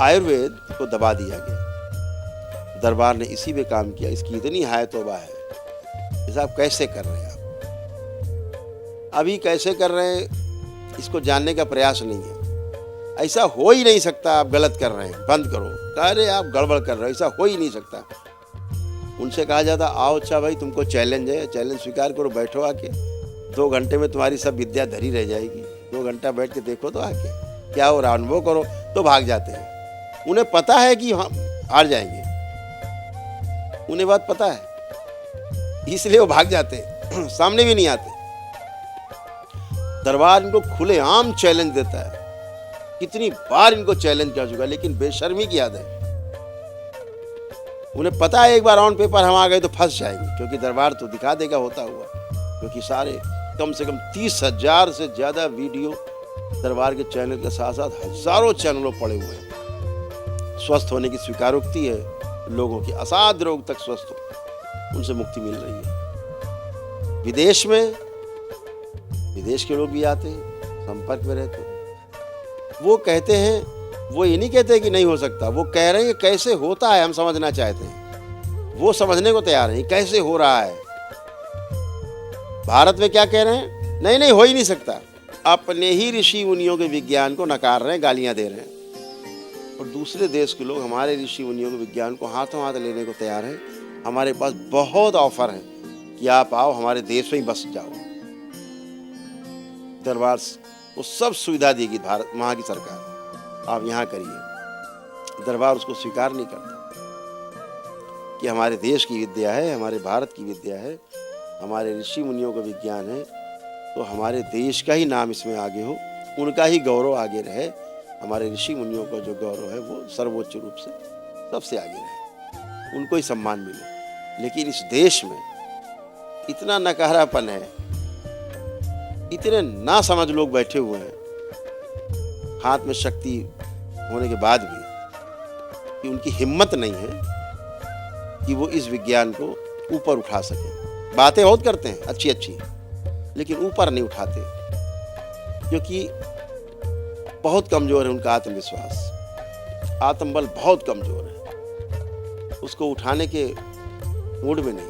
आयुर्वेद को दबा दिया गया। दरबार ने इसी पे काम किया। इसकी इतनी हाय तौबा है। साहब कैसे कर रहे हैं आप? अभी कैसे कर रहे हैं इसको जानने का प्रयास नहीं है। ऐसा हो ही नहीं सकता, आप गलत कर रहे हैं, बंद करो। कह रहे आप गड़बड़ कर रहे हो, ऐसा हो ही नहीं सकता। उनसे कहा जाता आओ अच्छा भाई तुमको चैलेंज है, चैलेंज स्वीकार करो, बैठो आके 2 घंटे में तुम्हारी सब विद्या धरी रह जाएगी। 2 घंटा बैठ के देखो तो आके क्या हो रहा, अनुभव करो। तो भाग जाते हैं। उन्हें पता है कि हम हार जाएंगे, उन्हें बात पता है, इसलिए वो भाग जाते हैं, सामने भी नहीं आते। दरबार इनको खुलेआम चैलेंज देता है। कितनी बार इनको चैलेंज कर चुका, लेकिन बेशर्मी की आदत है। उन्हें पता है एक बार ऑन पेपर हम आ गए तो फंस जाएंगे, क्योंकि दरबार तो दिखा देगा होता हुआ। क्योंकि सारे कम से कम 30,000 से ज्यादा वीडियो दरबार के चैनल के साथ साथ हजारों चैनलों पड़े हुए हैं। स्वस्थ होने की स्वीकारोक्ति है लोगों की, असाध्य रोग तक स्वस्थ हो, उनसे मुक्ति मिल रही है। विदेश के लोग भी आते हैं, संपर्क में रहते हैं। वो कहते हैं, वो ये नहीं कहते कि नहीं हो सकता, वो कह रहे हैं कि कैसे होता है हम समझना चाहते हैं। वो समझने को तैयार नहीं कैसे हो रहा है। भारत में क्या कह रहे हैं, नहीं नहीं हो ही नहीं सकता। अपने ही ऋषि मुनियों के विज्ञान को नकार रहे हैं, गालियां दे रहे हैं। और दूसरे देश के लोग हमारे ऋषि मुनियों के विज्ञान को हाथों हाथ लेने को तैयार हैं। हमारे पास बहुत ऑफर है कि आप आओ हमारे देश में ही बस जाओ। दरबार वो सब सुविधा देगी भारत, वहाँ की सरकार, आप यहाँ करिए। दरबार उसको स्वीकार नहीं करता कि हमारे देश की विद्या है, हमारे भारत की विद्या है, हमारे ऋषि मुनियों का विज्ञान है, तो हमारे देश का ही नाम इसमें आगे हो, उनका ही गौरव आगे रहे। हमारे ऋषि मुनियों का जो गौरव है वो सर्वोच्च रूप से सबसे आगे रहे, उनको ही सम्मान मिले। लेकिन इस देश में इतना नकारापन है, इतने ना समझ लोग बैठे हुए हैं, हाथ में शक्ति होने के बाद भी, कि उनकी हिम्मत नहीं है कि वो इस विज्ञान को ऊपर उठा सके। बातें बहुत करते हैं अच्छी अच्छी, लेकिन ऊपर नहीं उठाते, क्योंकि बहुत कमजोर है उनका आत्मविश्वास, आत्मबल बहुत कमजोर है, उसको उठाने के मूड में नहीं।